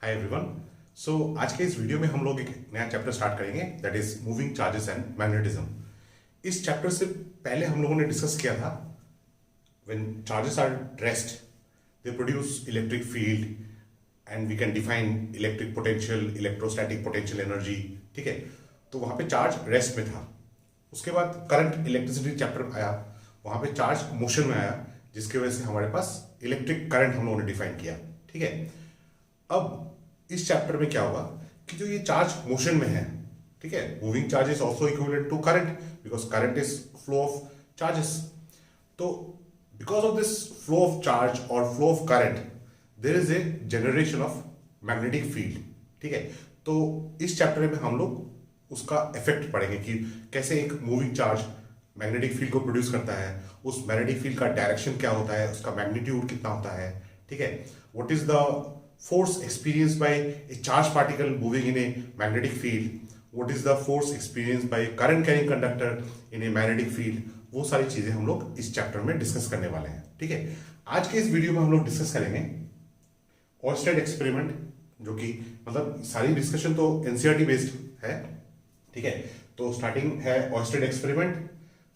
Hi everyone. सो आज के इस वीडियो में हम लोग एक नया चैप्टर स्टार्ट करेंगे that is moving charges and magnetism. इस चैप्टर से पहले हम लोगों ने डिस्कस किया था when charges are at rest they produce electric field and we can define electric potential, electrostatic potential energy। ठीक है, तो वहां पे चार्ज रेस्ट में था। उसके बाद करंट इलेक्ट्रिसिटी चैप्टर आया, वहां पे चार्ज मोशन में आया, जिसकी वजह से हमारे पास इलेक्ट्रिक करंट हम लोगों ने डिफाइन किया। ठीक है, अब इस चैप्टर में क्या होगा कि जो ये चार्ज मोशन में है, ठीक है, moving charge is also equivalent to current because current is flow of charges. तो because of this flow of charge और flow of current there is a generation of magnetic field. ठीक है, तो इस चैप्टर में हम लोग उसका इफेक्ट पढ़ेंगे कि कैसे एक मूविंग चार्ज मैग्नेटिक फील्ड को प्रोड्यूस करता है, उस मैग्नेटिक फील्ड का डायरेक्शन क्या होता है, उसका मैग्नीट्यूड कितना होता है। ठीक है, what is the force experienced by a charged particle moving in a magnetic field, what is the force experienced by a current carrying conductor in a magnetic field, वो सारी चीजें हम लोग इस चैप्टर में डिस्कस करने वाले हैं। ठीक है, आज के इस वीडियो में हम लोग डिस्कस करेंगे ऑयस्टेड एक्सपेरिमेंट, जो कि मतलब सारी डिस्कशन तो एनसीईआरटी बेस्ड है। ठीक है, तो स्टार्टिंग है ऑयस्टेड एक्सपेरिमेंट,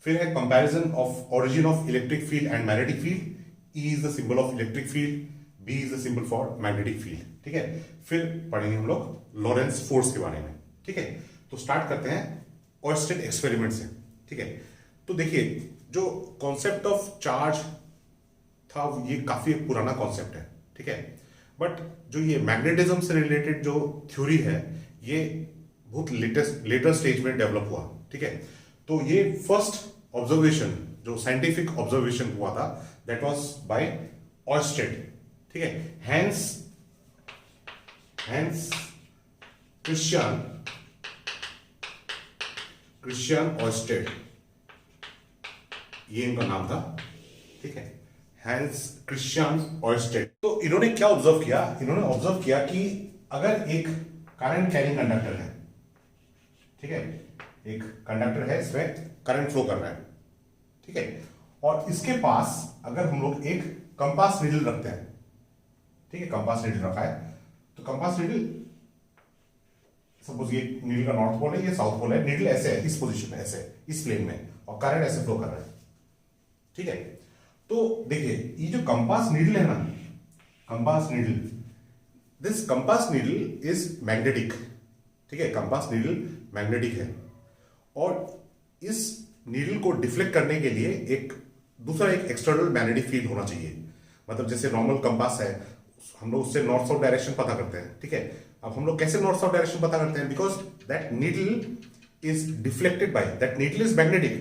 फिर है comparison of origin of electric field and magnetic field. E is the symbol of electric field, B is the symbol for magnetic field. ठीक है, फिर पढ़ेंगे हम लोग लॉरेंस फोर्स के बारे में। ठीक है, तो स्टार्ट करते हैं ऑयस्टेड एक्सपेरिमेंट से। ठीक है, तो देखिए जो कॉन्सेप्ट ऑफ चार्ज था ये काफी पुराना कॉन्सेप्ट है। ठीक है, बट जो ये मैग्नेटिज्म से रिलेटेड जो थ्योरी है ये बहुत लेटर स्टेज में डेवलप हुआ। ठीक है, तो ये फर्स्ट ऑब्जर्वेशन जो साइंटिफिक ऑब्जर्वेशन हुआ था दैट वाज बाय ऑयस्टेड। ठीक है, हैंस क्रिश्चियन ऑयस्टेड, ये इनका नाम था। ठीक है, हैंस क्रिश्चियन ऑयस्टेड। तो इन्होंने क्या ऑब्जर्व किया, इन्होंने ऑब्जर्व किया कि अगर एक करंट कैरिंग कंडक्टर है, ठीक है, एक कंडक्टर है, इसमें करंट फ्लो कर रहा है। ठीक है, और इसके पास अगर हम लोग एक कंपास नीडल रखते हैं, ठीक है, कंपास नीडल रखा है, तो कंपास नीडल सपोज ये नीडल का नॉर्थ पोल है, ये साउथ पोल है, नीडल ऐसे है, इस पोजीशन में, ऐसे इस प्लेन में, और करंट ऐसे फ्लो कर रहा है। ठीक है, तो देखिए ये जो कंपास नीडल है ना, compass needle, this compass needle is magnetic. ठीक है, कंपास नीडल मैग्नेटिक है, और इस नीडल को डिफ्लेक्ट करने के लिए एक दूसरा एक एक्सटर्नल मैग्नेटिक फील्ड होना चाहिए। मतलब जैसे नॉर्मल कंपास है, हम लोग उससे नॉर्थ साउथ डायरेक्शन पता करते हैं। ठीक है, अब हम लोग कैसे नॉर्थ साउथ डायरेक्शन पता करते हैं, because that needle is deflected by, that needle is magnetic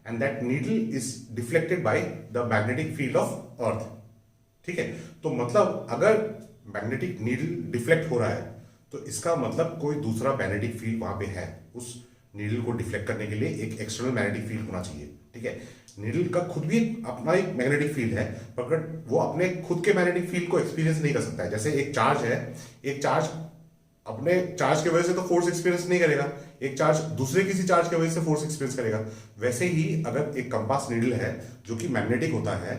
and that needle is deflected by the magnetic field of earth. ठीक है, तो मतलब अगर मैग्नेटिक नीडल डिफ्लेक्ट हो रहा है तो इसका मतलब कोई दूसरा मैग्नेटिक फील्ड वहां पे है, उस नीडल को डिफ्लेक्ट करने के लिए एक एक्सटर्नल मैग्नेटिक फील्ड होना चाहिए। ठीक है, नीडल का खुद भी अपना एक मैग्नेटिक फील्ड है, पर वो अपने खुद के मैग्नेटिक फील्ड को एक्सपीरियंस नहीं कर सकता है। जैसे एक चार्ज है, एक चार्ज अपने चार्ज की वजह से तो फोर्स एक्सपीरियंस नहीं करेगा, एक चार्ज दूसरे किसी चार्ज की वजह से फोर्स एक्सपीरियंस करेगा। वैसे ही अगर एक कंपास नीडल है जो कि मैग्नेटिक होता है,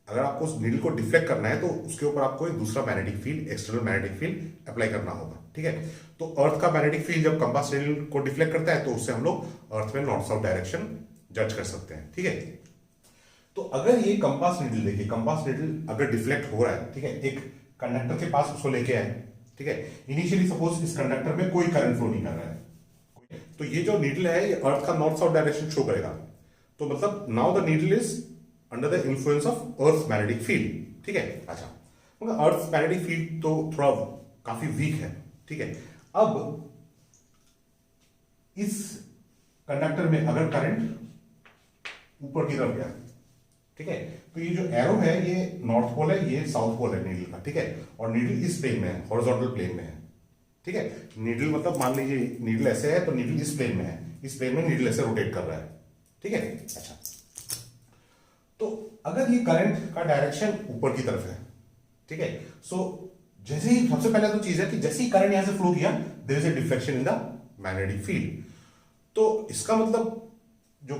अगर आपको उस नीडल को डिफ्लेक्ट करना है तो उसके ऊपर आपको एक दूसरा magnetic field, external magnetic field apply करना होगा। ठीक है, तो अर्थ का मैग्नेटिक फील्ड जब कंपास नीडल को डिफ्लेक्ट करता है तो उससे हम लोग अर्थ में नॉर्थ साउथ डायरेक्शन जज कर सकते हैं। ठीक है, तो अगर ये कंपास नीडल, देखिए कंपास नीडल अगर डिफ्लेक्ट हो रहा है, ठीक है, एक कंडक्टर के पास उसको लेके आए, ठीक है, इनिशियली सपोज इस कंडक्टर में कोई करंट फ्लो नहीं कर रहा है, तो ये जो नीडल है ये अर्थ का नॉर्थ साउथ डायरेक्शन शो करेगा। तो मतलब now the needle is under the influence of earth magnetic field. ठीक है, अच्छा, मतलब अर्थ मैग्नेटिक फील्ड तो थोड़ा काफी वीक है। ठीक है, अब इस कंडक्टर में अगर करंट ऊपर की तरफ गया, ठीक है, तो ये जो एरो है ये नॉर्थ पोल है, ये साउथ पोल है नीडल का। ठीक है, और नीडल इस प्लेन में है, हॉरिजॉन्टल प्लेन में है। ठीक है, नीडल मतलब मान लीजिए नीडल ऐसे है तो नीडल इस प्लेन में है, इस प्लेन में नीडल ऐसे रोटेट कर रहा है। ठीक है, अच्छा, तो अगर ये करंट का डायरेक्शन ऊपर की तरफ है, ठीक है, सो जैसे ही सबसे पहले तो चीज है कि जैसे ही करंट यहां से फ्लो किया there is a deflection in the magnetic field. तो इसका मतलब जो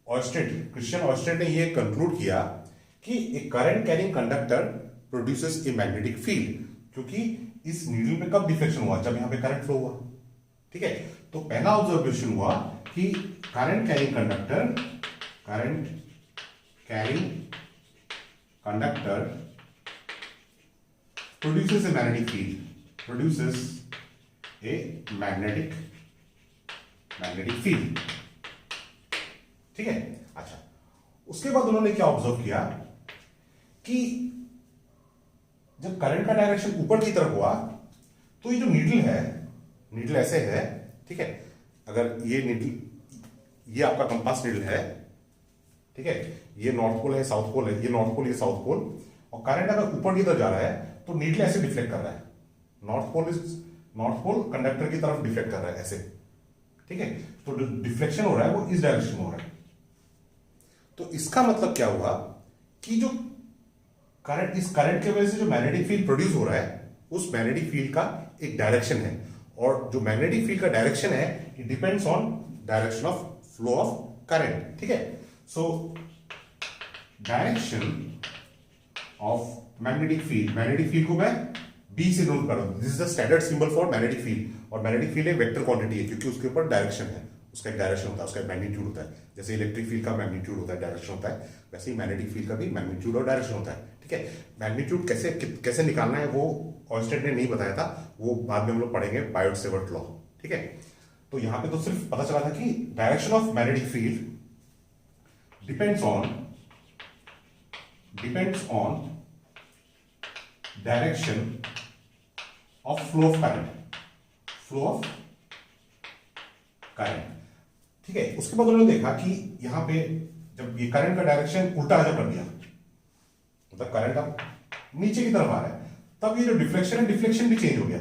क्रिश्चियन ऑयस्टेड ने ये कंक्लूड किया कि a current carrying conductor produces a magnetic field, क्योंकि इस नीडल पे कब डिफ्लेक्शन हुआ? जब यहां पे करंट फ्लो हुआ, ठीक है। तो पहला ऑब्जर्वेशन हुआ कि current carrying conductor produces a magnetic field, ठीक है। अच्छा, उसके बाद उन्होंने क्या ऑब्जर्व किया कि जब करंट का डायरेक्शन ऊपर की तरफ हुआ तो ये जो नीडल ऐसे है, ठीक है। अगर ये आपका कंपास नीडल है, ठीक है, ये नॉर्थ पोल है, साउथ पोल है, ये नॉर्थ पोल, ये साउथ पोल, और करंट अगर ऊपर की तरफ जा रहा है तो नीडल ऐसे डिफ्लेक्ट कर रहा है। नॉर्थ पोल कंडक्टर की तरफ डिफ्लेक्ट कर रहा है ऐसे, ठीक है। तो जो डिफ्लेक्शन हो रहा है वो इस डायरेक्शन में हो रहा है। तो इसका मतलब क्या हुआ कि जो इस करंट की वजह से जो मैग्नेटिक फील्ड प्रोड्यूस हो रहा है, उस मैग्नेटिक फील्ड का एक डायरेक्शन है, और जो मैग्नेटिक फील्ड का डायरेक्शन है it depends on direction of flow of current, ठीक है। So direction of magnetic field को मैं बी से नोट कर रहा हूं। This is the standard symbol for magnetic field, और मैग्नेटिक फील्ड एक वेक्टर क्वांटिटी है क्योंकि उसके ऊपर डायरेक्शन है, उसका एक डायरेक्शन होता है, उसका एक मैग्नीट्यूड होता है। जैसे इलेक्ट्रिक फील्ड का मैग्नीट्यूड होता है, डायरेक्शन होता है, वैसे ही मैग्नेटिक फील्ड का भी मैग्नीट्यूड और डायरेक्शन होता है, ठीक है। मैग्नीट्यूड कैसे निकालना है वो ऑयस्टेड ने नहीं बताया था, वो बाद में हम लोग पढ़ेंगे बायोट-सेवर्ट लॉ, ठीक है। तो यहां पे तो सिर्फ पता चला था कि direction of magnetic field depends on direction of flow of current, ठीक है। उसके बाद उन्होंने देखा कि यहां पे जब ये करंट का डायरेक्शन उल्टा जब कर दिया, मतलब करंट अब नीचे की तरफ आ रहा है, तब ये जो डिफ्लेक्शन है, डिफ्लेक्शन भी चेंज हो गया,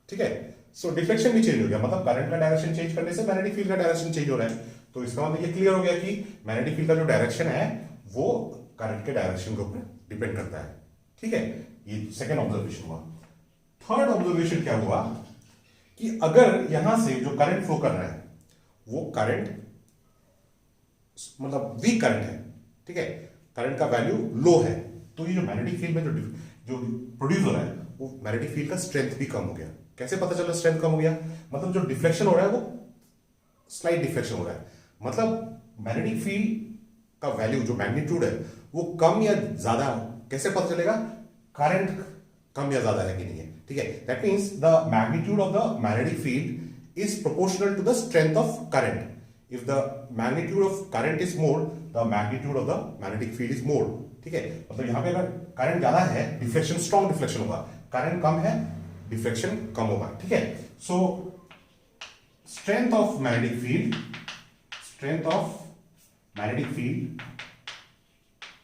ठीक है। सो डिफ्लेक्शन भी चेंज हो गया, मतलब करंट का डायरेक्शन चेंज करने से मैग्नेटिक फील्ड का डायरेक्शन चेंज हो रहा है। तो इसका मतलब ये क्लियर हो गया कि मैग्नेटिक फील्ड का जो डायरेक्शन है वो करंट के डायरेक्शन के ऊपर डिपेंड करता है, ठीक है। ये सेकेंड ऑब्जर्वेशन हुआ। थर्ड ऑब्जर्वेशन क्या हुआ कि अगर यहां से जो करंट फ्लो कर रहा है वो करंट मतलब वीक करंट है, ठीक है, करंट का वैल्यू लो है, तो ये जो मैग्नेटिक फील्ड में जो प्रोड्यूस हो रहा है वो मैग्नेटिक फील्ड का स्ट्रेंथ भी कम हो गया। कैसे पता चला स्ट्रेंथ कम हो गया? मतलब जो डिफ्लेक्शन हो रहा है वो स्लाइट डिफ्लेक्शन हो रहा है, मतलब मैग्नेटिक फील्ड का वैल्यू जो मैग्नीट्यूड है वो कम या ज्यादा, कैसे पता चलेगा? करंट कम या ज्यादा है कि नहीं है, ठीक है। That means the magnitude of the magnetic field is proportional to the strength of current. If the magnitude of current is more, the magnitude of the magnetic field is more, ठीक है। मतलब यहां पे अगर करंट ज्यादा है, deflection strong deflection होगा, current कम है, डिफ्लेक्शन कम होगा, ठीक है। So strength of magnetic field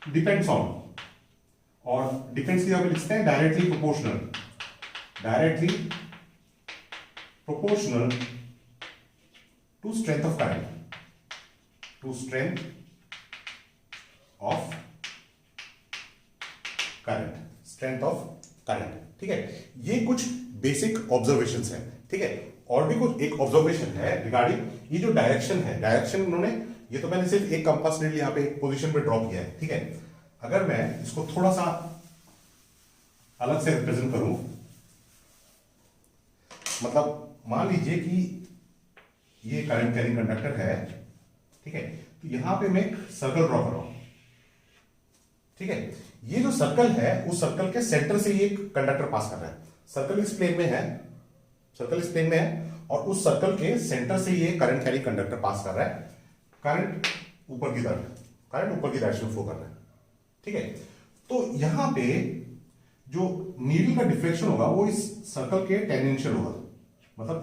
depends on, और डिपेंड्स की जगह लिखते हैं directly proportional to strength of current, ठीक है। ये कुछ बेसिक ऑब्जर्वेशंस हैं, ठीक है। और भी कुछ एक ऑब्जर्वेशन है रिगार्डिंग ये जो डायरेक्शन है, डायरेक्शन उन्होंने, ये तो मैंने सिर्फ एक कंपास नीडल यहां पे एक पोजीशन पे ड्रॉ किया है, ठीक है। अगर मैं इसको थोड़ा सा अलग से रिप्रेजेंट करूं, मतलब मान लीजिए कि ये करंट कैरिंग कंडक्टर है, ठीक है, तो यहां पे मैं एक सर्कल ड्रॉ कर रहा हूं, ठीक है। ये जो सर्कल है उस सर्कल के सेंटर से ये कंडक्टर पास कर रहा है, सर्कल इस प्लेन में है, और उस सर्कल के सेंटर से ये करंट कैरिंग कंडक्टर पास कर रहा है, करंट ऊपर की डायरेक्शन में फ्लो कर रहा है, ठीक है। तो यहां पे जो नीडल का डिफ्लेक्शन होगा वो इस सर्कल के टेंजेंशियल होगा, मतलब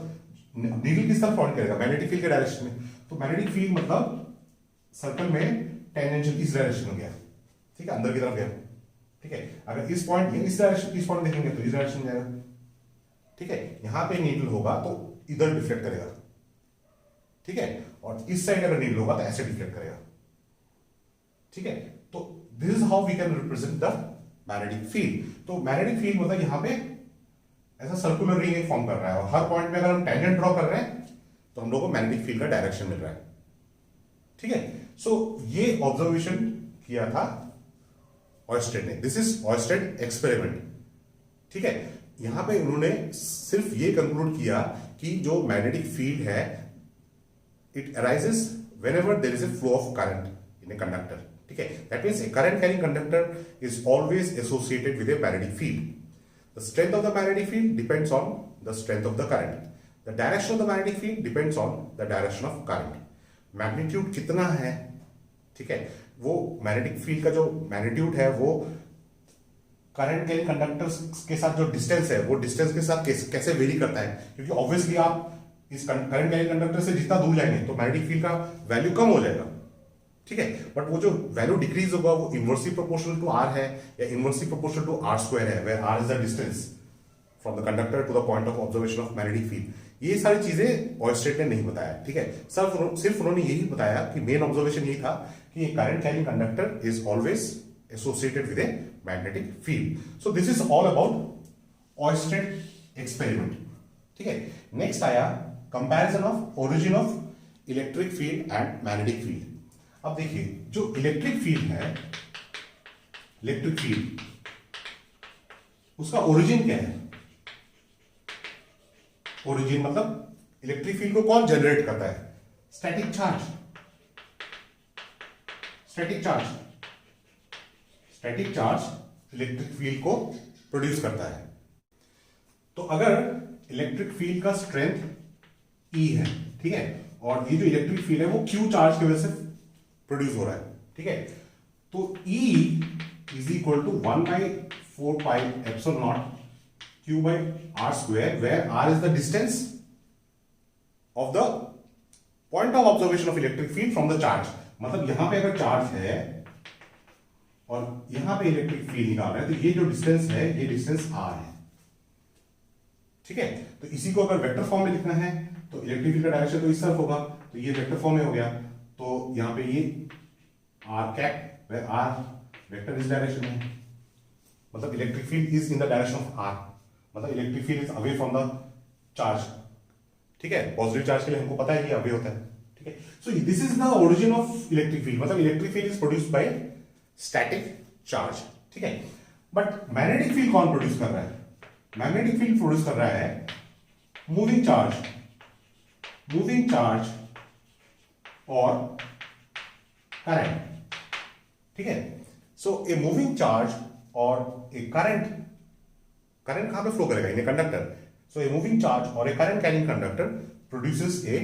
नीडल किस तरफ पॉइंट करेगा? मैग्नेटिक फील्ड के डायरेक्शन में, तो मैग्नेटिक फील्ड मतलब सर्कल में टेंजेंशियल इस डायरेक्शन में गया, ठीक है, अंदर की तरफ गया, ठीक है। अगर इस पॉइंट इस पॉइंट देखेंगे तो इस डायरेक्शन में जाएगा, ठीक है। यहां पे नीडल होगा तो इधर डिफ्लेक्ट करेगा, ठीक है, और इस साइड अगर नीडल होगा तो ऐसे डिफ्लेक्ट करेगा, ठीक है। तो this is how we can represent the magnetic field. तो मैग्नेटिक फील्ड मतलब यहां पे ऐसा सर्कुलर रिंग फॉर्म कर रहा है, और हर पॉइंट में अगर हम टेंजेंट ड्रॉ कर रहे हैं तो हम लोग को मैग्नेटिक फील्ड का डायरेक्शन मिल रहा है, ठीक है। सो ये ऑब्जर्वेशन किया था ऑयस्टेड ने, दिस इज ऑयस्टेड एक्सपेरिमेंट, ठीक है। यहां पे उन्होंने सिर्फ ये कंक्लूड किया कि जो मैग्नेटिक फील्ड है it arises whenever there is a flow of current in a conductor, ठीक है। That means a current carrying conductor is always associated with a magnetic field. The strength of the magnetic field depends on the strength of the current, the direction of the magnetic field depends on the direction of current. Magnitude कितना है, ठीक है, वो magnetic field का जो magnitude है वो current carrying conductors के साथ जो डिस्टेंस है वो डिस्टेंस के साथ कैसे वेरी करता है, क्योंकि ऑब्वियसली आप इस करंट कैरिंग कंडक्टर से जितना दूर जाएंगे तो मैग्नेटिक फील्ड का वैल्यू कम हो जाएगा, ठीक है। बट वो जो वैल्यू डिक्रीज होगा वो इनवर्सली प्रोपोर्शनल टू आर है या inversely proportional to R square है, where R is the distance from the conductor to the point of observation of magnetic field. ये सारी चीजें ऑयस्ट्रेट ने नहीं बताया, ठीक है। सिर्फ उन्होंने यही बताया कि मेन ऑब्जर्वेशन यही था कि current carrying conductor is always associated with a magnetic field. So this is all about ऑयस्ट्रेट एक्सपेरिमेंट, ठीक है। नेक्स्ट आया comparison of origin of electric field and magnetic field. अब देखिए जो इलेक्ट्रिक फील्ड है, इलेक्ट्रिक फील्ड उसका ओरिजिन क्या है? ओरिजिन मतलब इलेक्ट्रिक फील्ड को कौन जनरेट करता है? Static charge, static charge, static charge electric field को प्रोड्यूस करता है। तो अगर इलेक्ट्रिक फील्ड का स्ट्रेंथ E है, ठीक है, और ये जो इलेक्ट्रिक फील्ड है वो Q चार्ज की वजह से प्रोड्यूस हो रहा है, ठीक है, तो E is equal to 1/4 pi epsilon naught Q by R square, where R is the distance of the point of observation of electric field from the charge। मतलब यहां पे अगर चार्ज है और यहां पे इलेक्ट्रिक फील्ड निकाल रहे हैं तो ये जो डिस्टेंस है ये डिस्टेंस R है, ठीक है। तो इसी को अगर वेक्टर फॉर्म में लिखना है तो इलेक्ट्रिक फील्ड का डायरेक्शन तो इस तरफ होगा, तो ये वेक्टर फॉर्म में हो गया, तो यहां पे ये R cap where R vector इस डायरेक्शन में, मतलब electric field is in the direction of R, मतलब electric field is away from the charge, ठीक है। पॉजिटिव चार्ज के लिए हमको पता है कि अवे होता है, ठीक है। So this is the origin of electric field, मतलब electric field is produced by static charge, ठीक है। बट मैग्नेटिक फील्ड कौन प्रोड्यूस कर रहा है? मैग्नेटिक फील्ड प्रोड्यूस कर रहा है मूविंग चार्ज, मूविंग चार्ज और करंट, ठीक है। सो ए मूविंग चार्ज और ए करंट, करंट कहां पे फ्लो करेगा? In a conductor. So a moving charge और a current carrying conductor produces a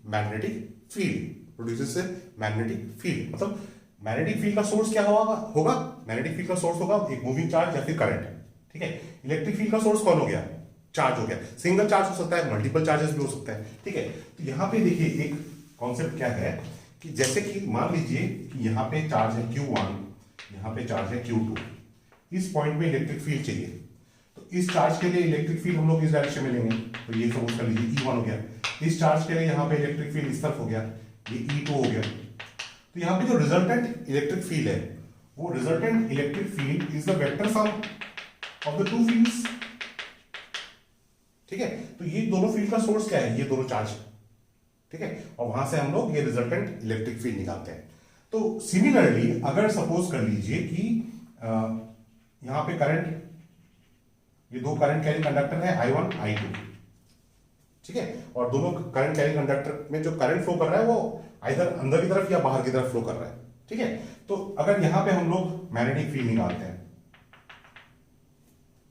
magnetic field, produces a magnetic field. मतलब magnetic field का सोर्स क्या होगा? मैग्नेटिक फील्ड का सोर्स होगा एक मूविंग चार्ज या फिर करंट, ठीक है। इलेक्ट्रिक फील्ड का सोर्स कौन हो गया? चार्ज हो गया। सिंगल चार्ज हो सकता है, मल्टीपल चार्जेस भी हो सकता है, ठीक है। तो यहां पे देखिए एक कॉन्सेप्ट क्या है कि जैसे कि मान लीजिए कि यहां पे चार्ज है Q1, यहां पे चार्ज है Q2, इस पॉइंट में इलेक्ट्रिक फील्ड चाहिए, तो इस चार्ज के लिए इलेक्ट्रिक फील्ड हम लोग इस डायरेक्शन में लेंगे, तो ये सपोज कर लीजिए E1 हो गया। इस चार्ज के लिए यहां पे इलेक्ट्रिक फील्ड इस तरफ हो गया, ये E2 हो गया। तो यहां पे जो रिजल्टेंट इलेक्ट्रिक फील्ड है वो resultant electric field is the vector sum of the two fields, ठीक है। तो ये दोनों फील्ड का सोर्स क्या है? ये दोनों चार्ज, ठीक है, और वहां से हम लोग ये रिजल्टेंट इलेक्ट्रिक फील्ड निकालते हैं। तो सिमिलरली अगर सपोज कर लीजिए कि यहां पे करंट, ये दो करंट कैरिंग कंडक्टर है I1 I2, ठीक है, और दोनों करंट कैरिंग कंडक्टर में जो करंट फ्लो कर रहा है वो इधर अंदर की तरफ या बाहर की तरफ फ्लो कर रहा है, ठीक है। तो अगर यहां पे हम लोग मैग्नेटिक फील्ड निकालते हैं,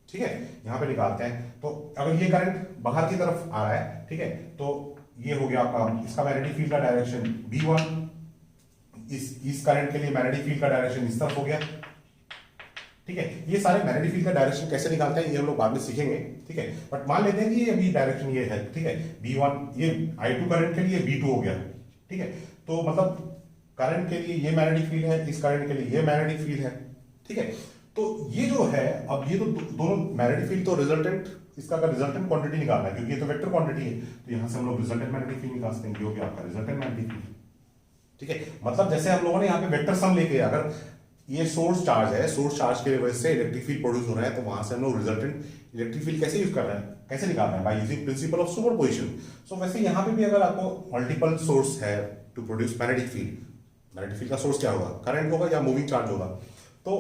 ठीक है, यहां पे निकालते हैं, तो अगर ये करंट बाहर की तरफ आ रहा है, ठीक है, तो ये हो गया आपका इसका मैग्नेटिक फील्ड का डायरेक्शन B1, इस करंट के लिए मैग्नेटिक फील्ड का डायरेक्शन इस तरफ हो गया, ठीक है। ये सारे मैग्नेटिक फील्ड का डायरेक्शन कैसे निकालते हैं ये हम लोग बाद में सीखेंगे, ठीक है। बट मान लेते हैं कि ये अभी डायरेक्शन ये है, ठीक है, B1 ये I2 करंट के लिए B2 हो गया, ठीक है। तो मतलब करंट के लिए ये मैग्नेटिक फील्ड है, इस करंट के लिए ये मैग्नेटिक फील्ड है, ठीक है। तो ये जो है, अब ये तो दोनों मैग्नेटिक फील्ड तो रिजल्टेंट, इसका अगर रिजल्टेंट क्वांटिटी निकालना है क्योंकि ये तो वेक्टर क्वांटिटी है, तो यहां से हम लोग रिजल्टेंट मैग्नेटिक फील्ड निकाल सकते हैं, जो कि आपका रिजल्टेंट मैग्नेटिक फील्ड, ठीक है। मतलब जैसे हम लोगों ने यहाँ पे वेक्टर सम लेके, अगर ये सोर्स चार्ज है, सोर्स चार्ज की वजह से इलेक्ट्रिक फील्ड प्रोड्यूस हो रहा है, तो वहां से हम लोग रिजल्टेंट इलेक्ट्रिक फील्ड कैसे यूज कर रहे हैं, कैसे निकाल रहे हैं? By using principle of superposition. So वैसे यहाँ पे भी अगर आपको मल्टीपल सोर्स है to produce magnetic field, magnetic field का सोर्स क्या होगा? करंट होगा या मूविंग चार्ज होगा। तो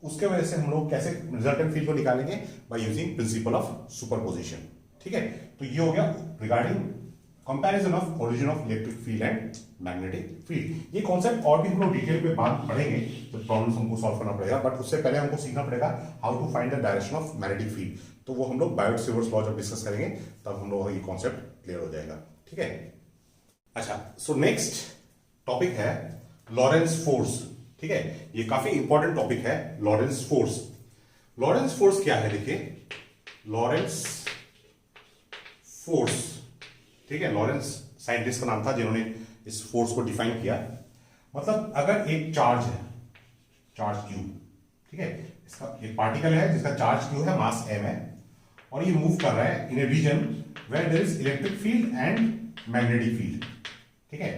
उसके वजह से हम लोग कैसे रिजल्टेंट फील्ड को निकालेंगे, bye using principle of superposition. ठीक है, तो ये हो गया regarding comparison of origin of electric field and magnetic field. ये कॉन्सेप्ट और भी हम लोग डिटेल में बात पढ़ेंगे जब प्रॉब्लम्स हमको सॉल्व करना पड़ेगा, बट उससे पहले हमको सीखना पड़ेगा how to find the direction of magnetic field. तो वो हम लोग बायोट-सेवर्ट्स लॉ जब डिस्कस करेंगे तब हम लोग ये कॉन्सेप्ट क्लियर हो जाएगा। ठीक है, अच्छा, सो नेक्स्ट टॉपिक है लॉरेंस फोर्स। ठीक है, ये काफी इंपॉर्टेंट टॉपिक है लॉरेंस फोर्स। लॉरेंस फोर्स क्या है, देखिए लॉरेंस फोर्स, ठीक है, लॉरेंस साइंटिस्ट का नाम था जिन्होंने इस फोर्स को डिफाइन किया। मतलब अगर एक चार्ज है, चार्ज क्यू, ठीक है, इसका एक पार्टिकल है जिसका चार्ज क्यू है, मास m है, और ये मूव कर रहा है in a region where there is electric field and magnetic field. ठीक है,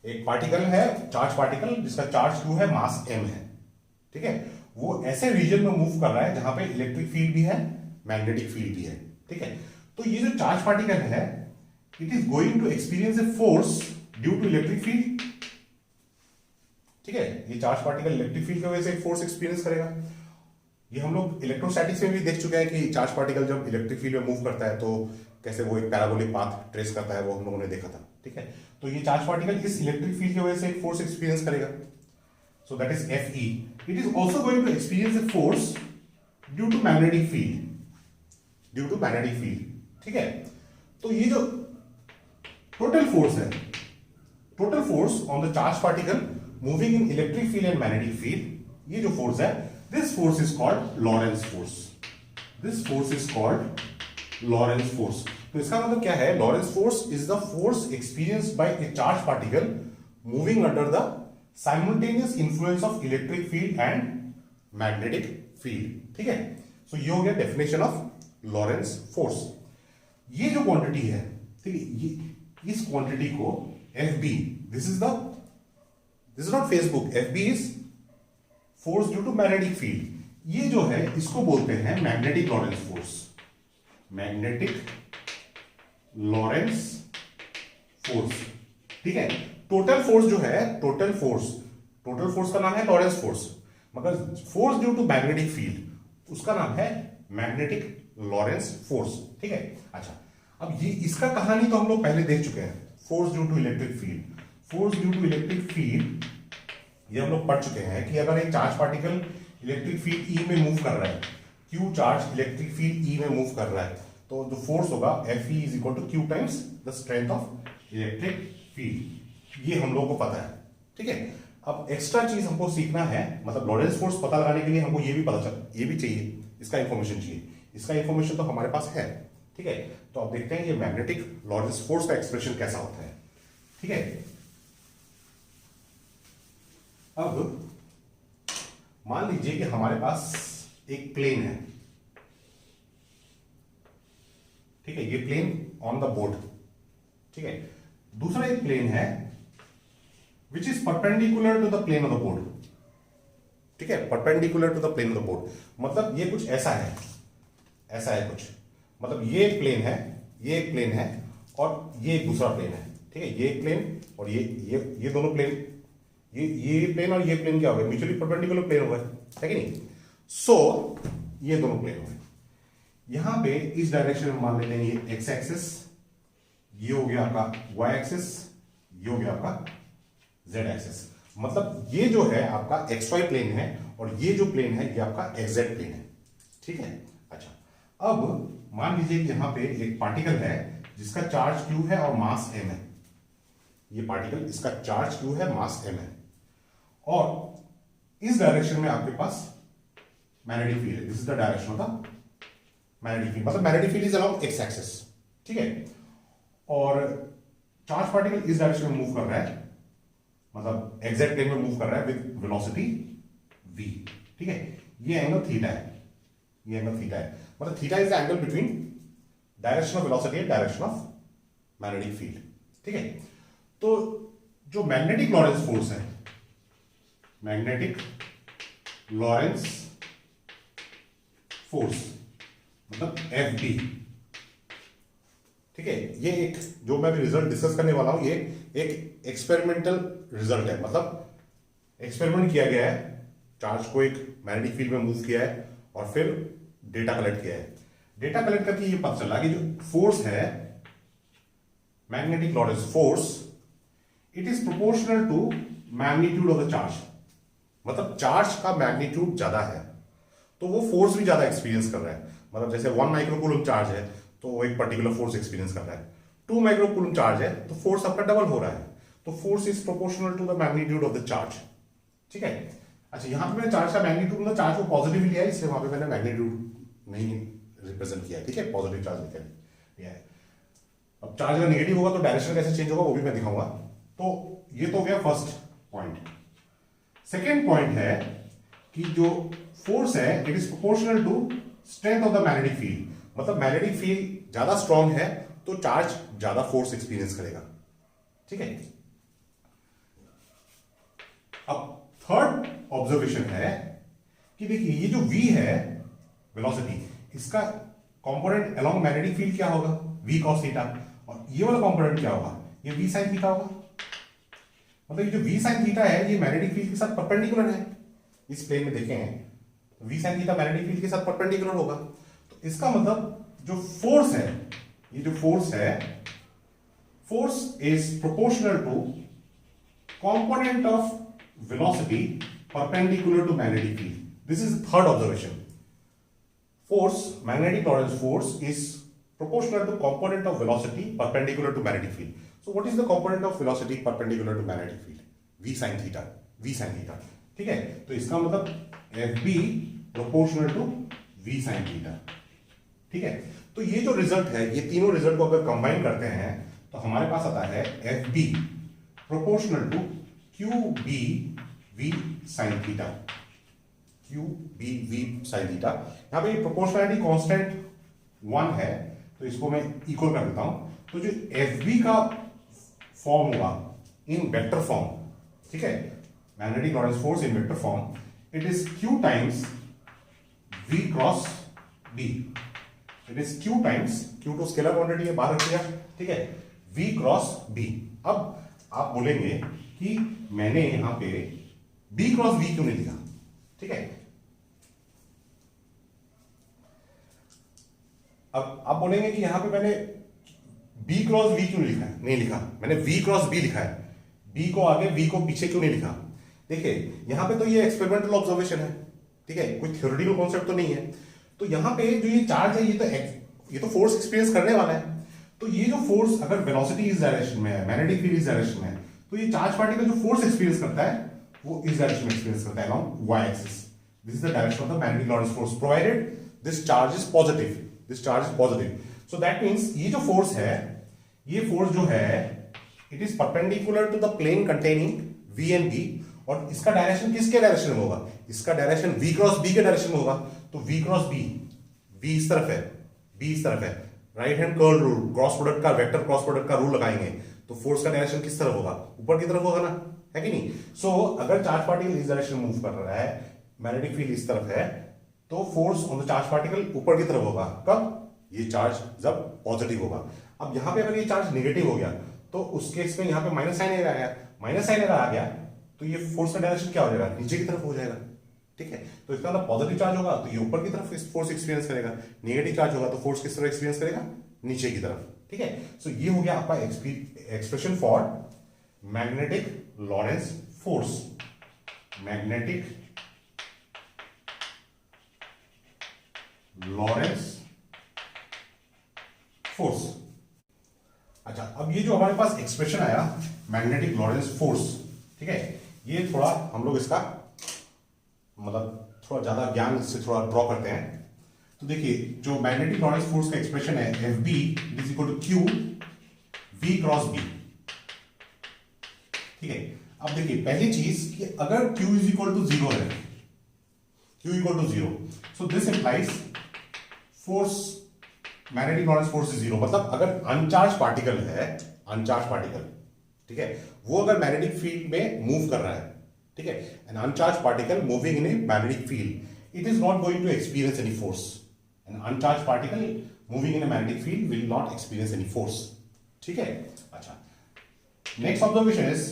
एक पार्टिकल है, चार्ज पार्टिकल जिसका चार्ज क्यू है, मास m है। ठीक है, वो ऐसे रीजन में मूव कर रहा है जहां पे इलेक्ट्रिक फील्ड भी है, मैग्नेटिक फील्ड भी है। ठीक है, तो ये जो चार्ज पार्टिकल है, it is going to experience a force due to electric field. ठीक है, ये चार्ज पार्टिकल इलेक्ट्रिक फील्ड की वजह से एक फोर्स एक्सपीरियंस करेगा। ये हम लोग इलेक्ट्रोस्टैटिक्स में भी देख चुके हैं कि चार्ज पार्टिकल जब इलेक्ट्रिक फील्ड में मूव करता है तो कैसे वो एक पैराबोलिक पाथ ट्रेस करता है, वो हम लोगों ने देखा था। ठीक है, तो ये चार्ज पार्टिकल इस इलेक्ट्रिक फील्ड की वजह से एक फोर्स एक्सपीरियंस करेगा, so that is Fe। It is also going to experience a force due to magnetic field, due to magnetic field. ठीक है, तो ये जो टोटल फोर्स है, total force on the charge particle moving in electric field and magnetic field, ये जो force है, this force is called Lorentz force. This force is called Lorentz force. तो इसका मतलब क्या है, Lorentz force is the force experienced bye A charge particle moving under the simultaneous influence of electric field and magnetic field. ठीक है, सो ये हो गया डेफिनेशन ऑफ लॉरेंस फोर्स। ये जो क्वांटिटी है, ठीक है, ये इस क्वांटिटी को FB, this is not Facebook, FB is force due to magnetic field. ये जो है इसको बोलते हैं magnetic Lorentz force, magnetic Lorentz force. ठीक है, टोटल फोर्स जो है, टोटल फोर्स का नाम है लॉरेंस फोर्स, मगर force due to magnetic field उसका नाम है मैग्नेटिक लॉरेंस फोर्स। ठीक है, अच्छा, अब ये इसका कहानी तो हम लोग पहले देख चुके हैं, force due to electric field. Force due to electric field ये हम लोग पढ़ चुके हैं कि अगर एक charge particle electric field E में मूव कर रहा है, Q charge electric field E में मूव कर रहा है, तो जो फोर्स होगा Fe is equal to Q times the strength of electric field. ये हम लोगों को पता है। ठीक है, अब एक्स्ट्रा चीज हमको सीखना है, मतलब लॉरेंस फोर्स पता लगाने के लिए हमको ये भी पता चल, ये भी चाहिए, इसका इंफॉर्मेशन चाहिए। इसका इंफॉर्मेशन तो हमारे पास है। ठीक है, तो अब देखते हैं ये मैग्नेटिक लॉरेंस फोर्स का एक्सप्रेशन कैसा होता है। ठीक है, अब मान लीजिए कि हमारे पास एक प्लेन है। ठीक है, ये प्लेन ऑन द बोर्ड। ठीक है, दूसरा एक प्लेन है which is perpendicular to the plane of the board. ठीक है, perpendicular to the plane of the board, मतलब ये कुछ ऐसा है, ऐसा है कुछ, मतलब ये एक प्लेन है, ये एक प्लेन है, और ये एक दूसरा प्लेन है। ठीक है, ये एक प्लेन और ये दोनों प्लेन, ये प्लेन और ये प्लेन क्या हो गया, म्यूचुअली परपेंडिकुलर प्लेन हो गए, है कि नहीं। सो ये दोनों प्लेन हो गए। यहां पे इस डायरेक्शन में मान लेते हैं ये एक्स एक्सिस, ये हो गया आपका वाई एक्सिस, ये हो गया आपका जेड एक्सिस। मतलब ये जो है आपका एक्स वाई प्लेन है और ये जो प्लेन है ये आपका एक्स जेड प्लेन है। ठीक है, अच्छा, अब मान लीजिए कि यहां पे एक पार्टिकल है जिसका चार्ज क्यू है और मास m है। ये पार्टिकल, इसका चार्ज क्यू है, मास m है, और इस डायरेक्शन में आपके पास मैग्नेटिक फील्ड है। This is the direction of the magnetic field, मतलब magnetic field is along X axis. ठीक है, और चार्ज पार्टिकल इस डायरेक्शन में मूव कर रहा है, मतलब एग्जैक्ट प्लेन में मूव कर रहा है विद वेलोसिटी v। ठीक है, ये एंगल थीटा है, ये एंगल थीटा है, मतलब theta is the angle between direction of velocity and direction of magnetic field. ठीक है, तो जो मैग्नेटिक लॉरेंस फोर्स है, मैग्नेटिक लॉरेंस फोर्स मतलब FB। ठीक है, ये एक जो मैं भी रिजल्ट डिस्कस करने वाला हूं, ये एक एक्सपेरिमेंटल रिजल्ट है, मतलब एक्सपेरिमेंट किया गया है चार्ज को एक मैग्नेटिक फील्ड में मूव किया है और फिर डेटा कलेक्ट किया है। डेटा कलेक्ट करके ये पता चला कि जो फोर्स है, magnetic Lorentz force, it is proportional to magnitude of the charge. मतलब चार्ज का मैग्नीट्यूड ज्यादा है तो वो फोर्स भी ज्यादा एक्सपीरियंस कर रहा है। मतलब जैसे 1 माइक्रोकूलम चार्ज है तो वो एक पर्टिकुलर फोर्स एक्सपीरियंस कर रहा है, 2 माइक्रोकूलम चार्ज है तो फोर्स आपका डबल हो रहा है। तो force is proportional to the magnitude of the charge. ठीक है। अच्छा, यहां पे मैंने चार्ज का मैग्नीट्यूड, मतलब चार्ज को पॉजिटिव लिया है, इसलिए वहां पे मैंने मैग्नीट्यूड नहीं रिप्रेजेंट किया है। ठीक है, पॉजिटिव चार्ज लिया है। अब चार्ज अगर नेगेटिव होगा तो डायरेक्शन कैसे चेंज होगा वो भी मैं दिखाऊंगा। तो ये तो हो गया फर्स्ट पॉइंट। सेकेंड पॉइंट है कि जो फोर्स है it is proportional to strength of the magnetic field. मतलब मैग्नेटिक फील्ड ज्यादा स्ट्रांग है तो चार्ज ज्यादा फोर्स एक्सपीरियंस करेगा। ठीक है। अब थर्ड ऑब्जर्वेशन है कि देखिए ये जो v है वेलोसिटी, इसका कंपोनेंट अलोंग मैग्नेटिक फील्ड क्या होगा, v cos थीटा, और ये वाला कंपोनेंट क्या होगा, ये v sin थीटा होगा। मतलब ये जो v sin थीटा है ये मैग्नेटिक फील्ड के साथ परपेंडिकुलर है। इस प्लेन में देखें तो v sin theta magnetic field के साथ परपेंडिकुलर होगा। तो इसका मतलब जो फोर्स है, ये जो फोर्स है, force is proportional to component of velocity perpendicular to magnetic field. This is the third observation. Force, magnetic Lorentz force is proportional to component of velocity perpendicular to magnetic field. So what is the component of velocity perpendicular to magnetic field? V sin theta. V sin theta. ठीक है, तो इसका मतलब FB proportional to V sin theta. ठीक है, तो ये जो रिजल्ट है, ये तीनों रिजल्ट को अगर कंबाइन करते हैं तो हमारे पास आता है FB proportional to QB V sin theta। QB V sin theta। यहां पे प्रोपोर्शनलिटी कांस्टेंट 1 है तो इसको मैं इक्वल कर देता हूं। तो जो FB का फॉर्म होगा इन वेक्टर फॉर्म, ठीक है, magnetic Lorentz force in vector form, it is Q times V cross B। It is Q times, Q तो स्केलर क्वांटिटी है, बाहर रख दिया। ठीक है, V क्रॉस B। अब आप बोलेंगे कि मैंने यहां पे B क्रॉस V क्यों नहीं लिखा। ठीक है, अब आप बोलेंगे कि यहां पे मैंने B क्रॉस V क्यों नहीं लिखा, मैंने V क्रॉस B लिखा है, B को आगे V को पीछे क्यों नहीं लिखा। देखिए यहां पे तो ये एक्सपेरिमेंटल ऑब्जर्वेशन है, ठीक है, कोई थ्योरेटिकल कॉन्सेप्ट तो नहीं है। तो यहां पे जो ये चार्ज है ये तो फोर्स एक्सपीरियंस करने वाला है। तो ये जो फोर्स अगर वेलोसिटी इस डायरेक्शन में है, मैग्नेटिक फील्ड इस डायरेक्शन में है, तो ये चार्ज पार्टिकल जो फोर्स एक्सपीरियंस करता है वो इस डायरेक्शन में एक्सपीरियंस करता है along y axis. This is the direction of the magnetic Lorentz force provided this charge is positive. This charge is positive. So that means ये जो फोर्स है, ये फोर्स जो है it is perpendicular to the plane containing v and b, और इसका direction किसके direction में होगा, इसका डायरेक्शन v क्रॉस b के डायरेक्शन में होगा। तो v क्रॉस b, v इस तरफ है, b इस तरफ है, right hand curl rule, cross product का, वेक्टर क्रॉस प्रोडक्ट का रूल लगाएंगे तो फोर्स का डायरेक्शन किस तरफ होगा, ऊपर की तरफ होगा ना, है कि नहीं। सो अगर चार्ज पार्टिकल इस डायरेक्शन में मूव कर रहा है, मैग्नेटिक फील्ड इस तरफ है, तो force on the charge particle ऊपर की तरफ होगा। कब, ये चार्ज जब पॉजिटिव होगा। अब यहां पे अगर ये चार्ज नेगेटिव हो गया तो उस केस में यहां पे माइनस साइन आ गया, माइनस साइन आ गया तो ये फोर्स का डायरेक्शन क्या हो जाएगा, नीचे की तरफ हो जाएगा। ठीक है, तो इसका मतलब पॉजिटिव चार्ज होगा तो ये ऊपर की तरफ फोर्स एक्सपीरियंस करेगा, नेगेटिव चार्ज होगा तो फोर्स किस तरफ एक्सपीरियंस करेगा, नीचे की तरफ। ठीक है, सो ये हो गया आपका expression for magnetic Lorentz force. Magnetic Lorentz force. अच्छा, अब ये जो हमारे पास एक्सप्रेशन आया मैग्नेटिक लॉरेंस फोर्स, ठीक है, ये थोड़ा हम लोग इसका मतलब थोड़ा ज्यादा ज्ञान से थोड़ा ड्रॉ करते हैं। तो देखिए जो मैग्नेटिक लॉरेंस फोर्स का एक्सप्रेशन है FB is equal to Q V cross B। ठीक है, अब देखिए पहली चीज कि अगर Q इज इक्वल टू 0 है, Q equal to 0, so this implies force, magnetic Lorentz force is 0। मतलब अगर अनचार्ज पार्टिकल है, अनचार्ज पार्टिकल, ठीक है, वो अगर मैग्नेटिक फील्ड में मूव कर रहा है, ठीक है, an uncharged particle moving in a magnetic field, it is not going to experience any force. An uncharged particle moving in a magnetic field will not experience any force. ठीक है, अच्छा, next observation is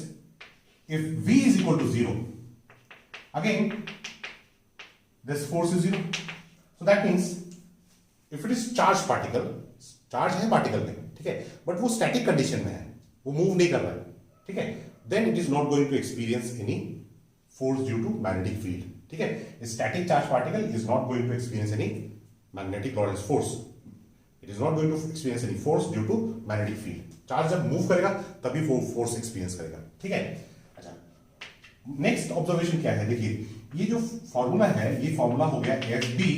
if V is equal to 0, again this force is zero. So that means if it is charge particle, charge है particle में, ठीक है, but वो static condition में है, वो मूव नहीं कर रहा है, ठीक है, then it is not going to experience any force due to magnetic field. ठीक है, static charge particle is not going to experience any magnetic Lorentz force. It is not going to experience any force due to magnetic field. Charge जब move करेगा तभी वो force experience करेगा. ठीक है. अच्छा, नेक्स्ट ऑब्जर्वेशन क्या है, देखिए ये जो फॉर्मूला है, ये फॉर्मूला हो गया F B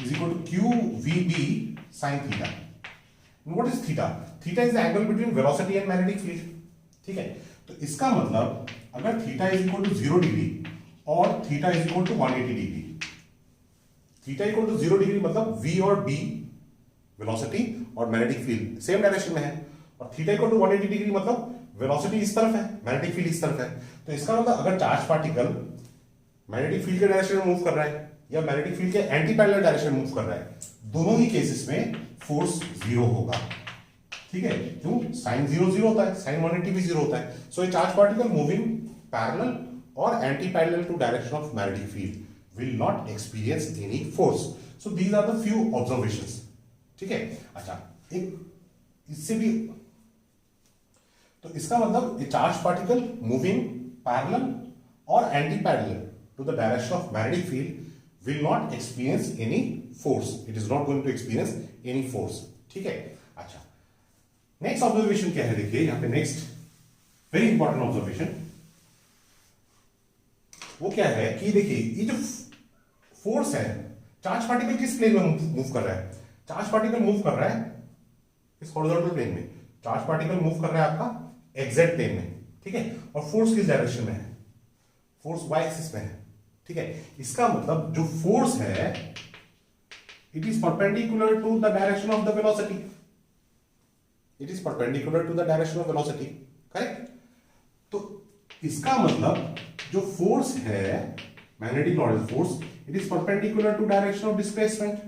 is equal to Q V B sine theta. What is theta? Theta is the angle between velocity and magnetic field. ठीक है, तो इसका मतलब अगर theta is equal to 0 degree और theta is equal to 180 degree, theta equal to 0 degree मतलब v और b velocity और मैग्नेटिक फील्ड सेम डायरेक्शन में है, और थीटा इक्वल टू 180 डिग्री मतलब वेलोसिटी इस तरफ है, मैग्नेटिक फील्ड इस तरफ है. तो इसका मतलब अगर चार्ज पार्टिकल मैग्नेटिक फील्ड के डायरेक्शन में मूव कर रहा है या मैग्नेटिक फील्ड के एंटी पैरेलल डायरेक्शन में मूव कर रहा है, दोनों ही केसेस में फोर्स जीरो होगा. ठीक है, क्यों? साइन 0 होता है, साइन 180 भी 0 होता है. So a charge particle moving parallel और anti parallel to direction of magnetic field will not experience any force. So these are the few observations. ठीक है. अच्छा, एक इससे भी, तो इसका मतलब a charge particle moving parallel और anti parallel to the direction of magnetic field will not experience any force. It is not going to experience any force. ठीक है. अच्छा, नेक्स्ट ऑब्जर्वेशन क्या है, देखिए यहां पे नेक्स्ट वेरी इंपॉर्टेंट ऑब्जर्वेशन वो क्या है कि देखिए ये जो फोर्स है, चार्ज पार्टिकल किस प्लेन में मूव कर रहा है? चार्ज पार्टिकल मूव कर रहा है इस हॉरिजॉन्टल प्लेन में. चार्ज पार्टिकल मूव कर रहा है आपका एक्जेक्ट प्लेन में. ठीक है, और फोर्स किस डायरेक्शन में है? फोर्स वाई एक्सिस में है. ठीक है, इसका मतलब जो फोर्स है it is perpendicular to the direction of the velocity. It is perpendicular to the direction of velocity. Correct. तो इसका मतलब जो फोर्स है magnetic Lorentz force, it is perpendicular to direction of displacement.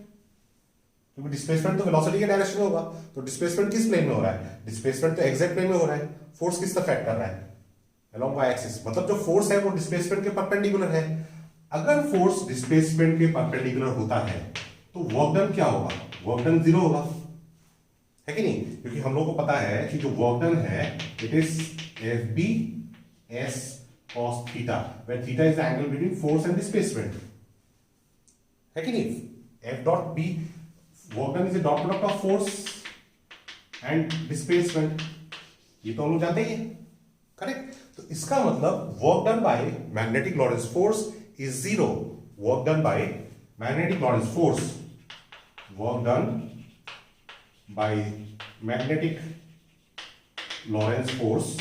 क्योंकि डिस्प्लेसमेंट तो velocity के direction में होगा, तो डिस्प्लेसमेंट किस प्लेन में हो रहा है? डिस्प्लेसमेंट तो एक्जेक्ट प्लेन में हो रहा है. फोर्स किस तरफ एक्ट कर रहा है? Along Y axis. मतलब जो फोर्स है वो डिस्प्लेसमेंट के परपेंडिकुलर है. अगर फोर्स डिस्प्लेसमेंट के परपेंडिकुलर होता है तो वर्क डन क्या होगा? वर्क डन 0 होगा, है कि नहीं? क्योंकि हम लोग को पता है कि जो वर्क डन है it is F B S cos theta, where theta is the angle between force and displacement. है कि नहीं? F dot B work done is a dot product of force and displacement. ये तो हम लोग जानते ही हैं. करेक्ट. तो इसका मतलब work done by magnetic Lorentz force is 0. Work done by magnetic Lorentz force, work done by magnetic Lorentz force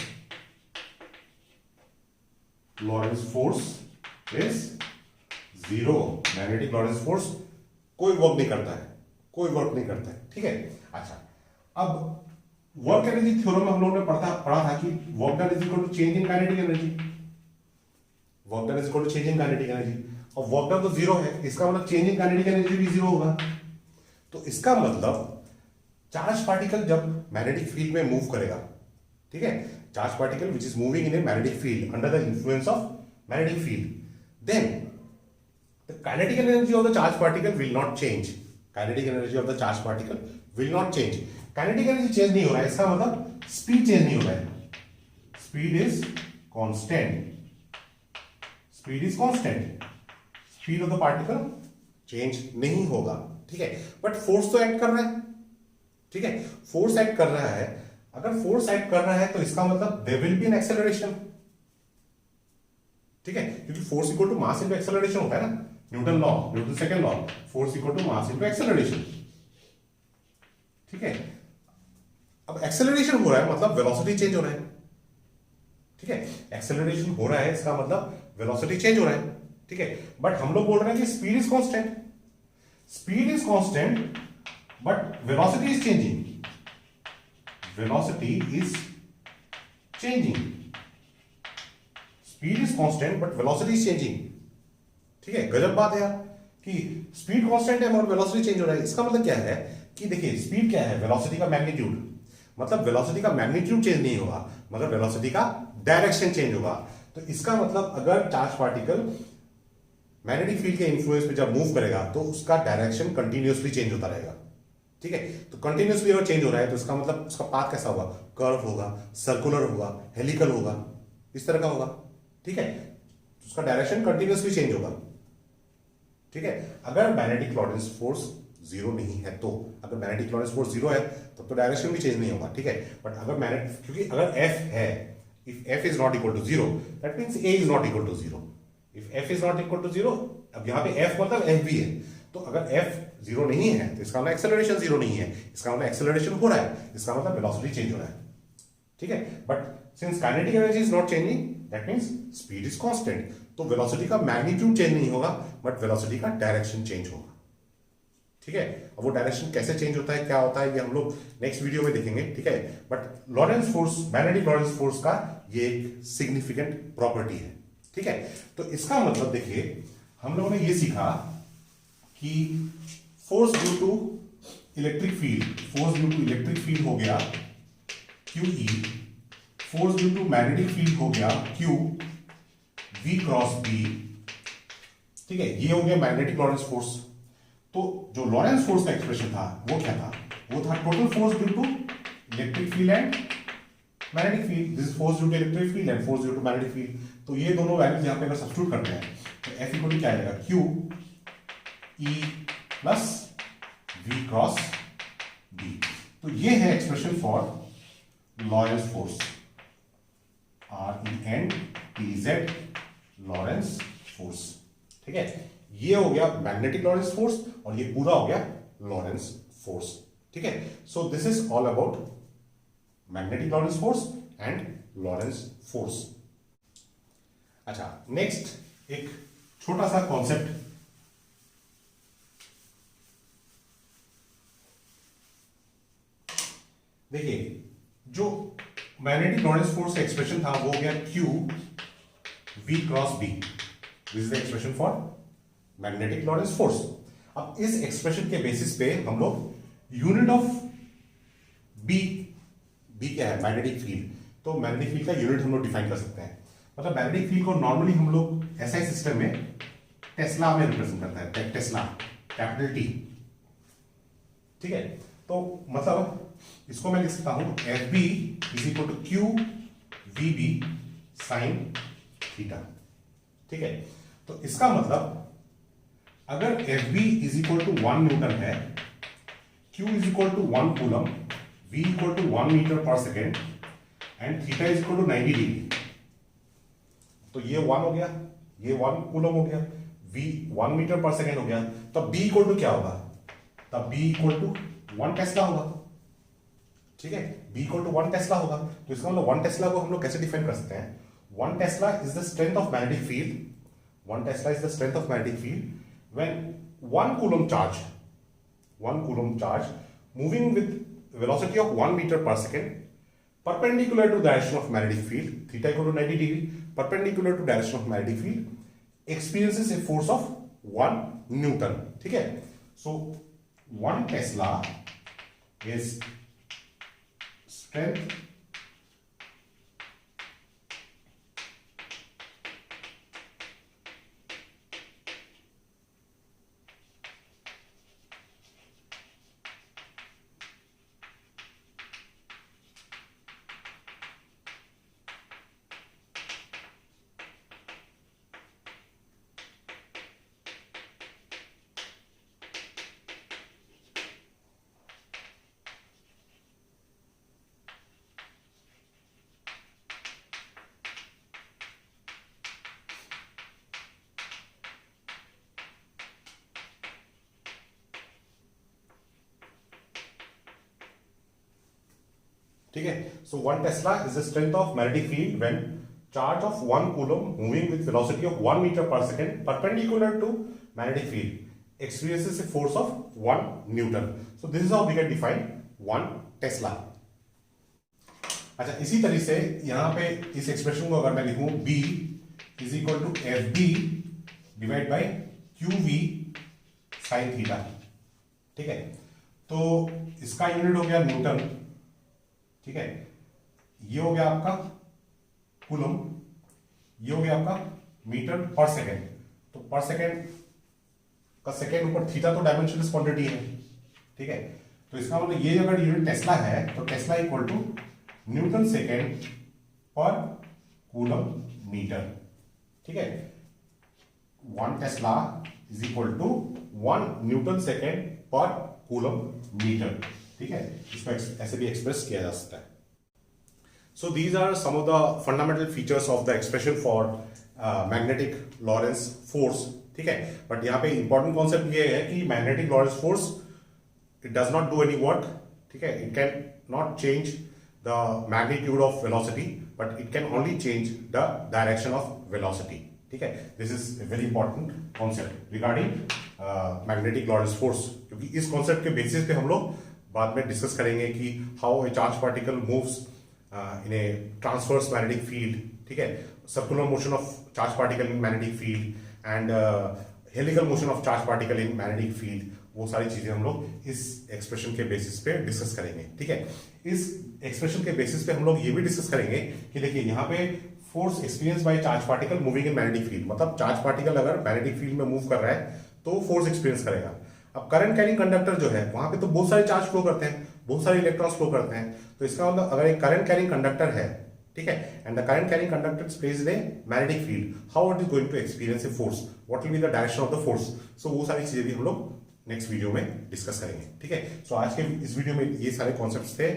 is 0. Magnetic Lorentz force कोई वर्क नहीं करता है, कोई वर्क नहीं करता है. ठीक है. अच्छा, अब वर्क एनर्जी थ्योरम में हम लोगों ने पढ़ा था कि work done is equal to change in kinetic energy. Work done is equal to change in kinetic energy, और वर्क डन तो 0 है, इसका मतलब चेंज इन काइनेटिक एनर्जी भी 0 होगा. तो इसका मतलब चार्ज पार्टिकल जब मैग्नेटिक फील्ड में मूव करेगा, ठीक है, charge particle which is moving in a magnetic field under the influence of magnetic field, then the kinetic energy of the charge particle will not change. Kinetic energy of the charge particle will not change. Kinetic energy change नहीं हो रहा है, इसका मतलब speed change नहीं हो रहा है. Speed is constant. Speed is constant. Speed of the particle change नहीं होगा. ठीक है, but force तो act कर रहा है. ठीक है, force act कर रहा है. अगर फोर्स एक्ट कर रहा है तो इसका मतलब there will be an acceleration. ठीक है, क्योंकि force equal to mass into acceleration होता है ना, Newton law, Newton second law, force equal to mass into acceleration. ठीक है, अब एक्सेलरेशन हो रहा है मतलब वेलोसिटी चेंज हो रहा है. ठीक है, एक्सेलरेशन हो रहा है इसका मतलब वेलोसिटी चेंज हो रहा है. ठीक है, बट हम लोग बोल रहे हैं कि speed is constant. Speed is constant but velocity is changing. Velocity is changing. Speed is constant but velocity is changing. ठीक है, गजब बात है यार कि स्पीड कांस्टेंट है और वेलोसिटी चेंज हो रहा है. इसका मतलब क्या है कि देखिए स्पीड क्या है? वेलोसिटी का मैग्नीट्यूड. मतलब वेलोसिटी का मैग्नीट्यूड चेंज नहीं होगा, मगर वेलोसिटी का डायरेक्शन चेंज होगा. तो इसका मतलब अगर चार्ज पार्टिकल मैग्नेटिक फील्ड के इन्फ्लुएंस पे जब मूव करेगा तो उसका डायरेक्शन कंटिन्यूअसली चेंज होता रहेगा। ठीक है, तो कंटिन्यूअसली अगर चेंज हो रहा है तो इसका मतलब उसका पाथ कैसा होगा, कर्व होगा, सर्कुलर होगा, हेलिकल होगा, इस तरह का होगा। ठीक है, तो उसका डायरेक्शन कंटिन्यूअसली चेंज होगा। ठीक है, अगर मैग्नेटिक लॉरेंस फोर्स जीरो नहीं है तो, अगर मैग्नेटिक लॉरेंस फोर्स जीरो है तब तो डायरेक्शन भी चेंज नहीं होगा। ठीक है, बट अगर मैग्नेट, क्योंकि अगर एफ है, if F is not equal to zero that means a is not equal to zero. If F is not equal to zero, अब यहां पे एफ मतलब एफ भी है, तो अगर एफ जीरो नहीं है तो इसका मतलब एक्सेलरेशन जीरो नहीं है, इसका मतलब एक्सेलरेशन हो रहा है, इसका मतलब वेलोसिटी चेंज हो रहा है। ठीक है, but since kinetic energy is not changing that means speed is constant, तो वेलोसिटी का मैग्नीट्यूड चेंज नहीं होगा बट वेलोसिटी का डायरेक्शन चेंज होगा। ठीक है, अब वो डायरेक्शन कैसे चेंज होता है, क्या होता है, ये हम लोग नेक्स्ट वीडियो में देखेंगे। ठीक है, but Lawrence force, magnetic Lorentz force का ये एक सिग्निफिकेंट प्रॉपर्टी है। ठीक है, तो इसका मतलब देखिए हम लोगों ने ये सीखा कि force due to electric field, force due to electric field हो गया QE, force due to magnetic field हो गया Q V क्रॉस B। ठीक है, ये हो गया मैग्नेटिक लॉरेंस फोर्स। तो जो लॉरेंस फोर्स का एक्सप्रेशन था वो क्या था, वो था total force due to electric field and magnetic field. This force due to electric field and force due to magnetic field. तो ये दोनों वैल्यूज यहां पे अगर सब्स्टिट्यूट करते हैं तो F इक्वल टू क्या आएगा, Q E plus V cross B। तो ये है expression for Lawrence force, RENTZ Lawrence force. ठीक है, ये हो गया मैग्नेटिक लॉरेंस फोर्स और ये पूरा हो गया लॉरेंस फोर्स। ठीक है, so this is all about magnetic Lorentz force and Lawrence force. अच्छा, नेक्स्ट एक छोटा सा कॉन्सेप्ट, देखिए जो मैग्नेटिक लॉरेंस फोर्स का एक्सप्रेशन था वो हो गया Q V cross B। This is the expression for magnetic Lorentz force. अब इस एक्सप्रेशन के बेसिस पे हम लोग यूनिट ऑफ बी क्या है, मैग्नेटिक फील्ड, तो मैग्नेटिक फील्ड का यूनिट हम लोग डिफाइन कर सकते हैं। मतलब मैग्नेटिक फील्ड को नॉर्मली हम लोग SI सिस्टम में टेस्ला में रिप्रेजेंट करता है, टेस्ला, कैपिटल T। ठीक है, तो मतलब इसको मैं लिख सकता हूं FB is equal to Q VB sine theta. ठीक है, तो इसका मतलब अगर FB is equal to 1 newton है, Q is equal to 1 coulomb, V equal to 1 metre per second and theta is equal to 90 degree, तो ये 1 हो गया, ये 1 कूलम हो गया, V 1 मीटर पर सेकेंड हो गया, तब B इक्वल टू क्या होगा, तब B इक्वल टू 1 टेस्ला होगा। ठीक है, B इक्वल टू 1 टेस्ला होगा, तो इसका मतलब 1 टेस्ला को हम लोग कैसे डिफाइन कर सकते हैं, 1 tesla is the strength of magnetic field, 1 tesla is the strength of magnetic field when 1 coulomb charge moving with velocity of 1 meter per second perpendicular to direction of magnetic field, theta equal to 90 degree, perpendicular to direction of magnetic field experiences a force of 1 Newton। ठीक है, so 1 Tesla is strength ठीक है, so 1 tesla is the strength of magnetic field when charge of 1 coulomb moving with velocity of 1 metre per second perpendicular to magnetic field experiences a force of 1 newton. So this is how we can define 1 tesla. अच्छा, इसी तरह से यहां पे इस expression को अगर मैं लिखूं B is equal to FB divide by QV sine theta. ठीक है, तो इसका यूनिट हो गया न्यूटन। ठीक है, ये हो गया आपका कूलम, ये हो गया आपका मीटर पर सेकेंड। तो पर सेकेंड का सेकेंड ऊपर थीटा तो डायमेंशनलेस क्वांटिटी है, ठीक है। तो इसका मतलब ये अगर यूनिट टेस्ला है तो tesla equal to newton second per coulomb metre, ठीक है। 1 tesla is equal to 1 newton second per coulomb metre, ठीक है। इसको ऐसे भी एक्सप्रेस किया जा सकता है। So these are some of the fundamental features of the expression for magnetic Lorentz force, ठीक है। बट यहाँ पे इंपॉर्टेंट कॉन्सेप्ट ये है कि magnetic Lorentz force it does not do any work, ठीक है। It can not change the magnitude of velocity but it can only change the direction of velocity, ठीक है। This is a very important concept regarding magnetic Lorentz force, क्योंकि इस concept के basis पे हम लोग बाद में डिस्कस करेंगे कि how a charge particle moves in a transverse magnetic field, ठीक है, circular motion of charge particle in magnetic field and helical motion of charge particle in magnetic field, वो सारी चीजें हम लोग इस एक्सप्रेशन के बेसिस पे डिस्कस करेंगे, ठीक है। इस एक्सप्रेशन के बेसिस पे हम लोग ये भी डिस्कस करेंगे कि देखिए यहाँ पे force experience by charge particle moving in magnetic field, मतलब चार्ज पार्टिकल अगर मैग्नेटिक फील्ड में मूव कर रहा है तो फोर्स एक्सपीरियंस करेगा। अब करंट कैरिंग कंडक्टर जो है वहां पे तो बहुत सारे चार्ज फ्लो करते हैं, बहुत सारे इलेक्ट्रॉन्स फ्लो करते हैं, तो इसका मतलब अगर एक करंट कैरिंग कंडक्टर है, ठीक है, and the current carrying conductor is placed in a magnetic field, how it is going to experience a force, what will be the direction of the force. So वो सारी चीजें भी हम लोग next video में डिस्कस करेंगे, ठीक है। सो आज के इस वीडियो में ये सारे कॉन्सेप्ट्स थे,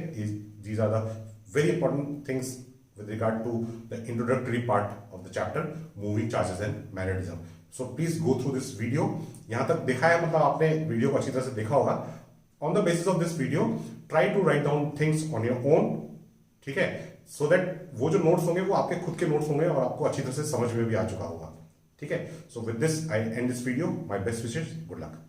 these are the very important things with regard to the introductory part of the chapter moving charges and magnetism. So please go through this video. यहाँ तक देखा है मतलब आपने वीडियो को अच्छी तरह से देखा होगा। On the basis of this video, try to write down things on your own, ठीक है, so that वो जो नोट्स होंगे वो आपके खुद के नोट्स होंगे और आपको अच्छी तरह से समझ में भी आ चुका होगा, ठीक है। So with this I end this video. My best wishes. Good luck.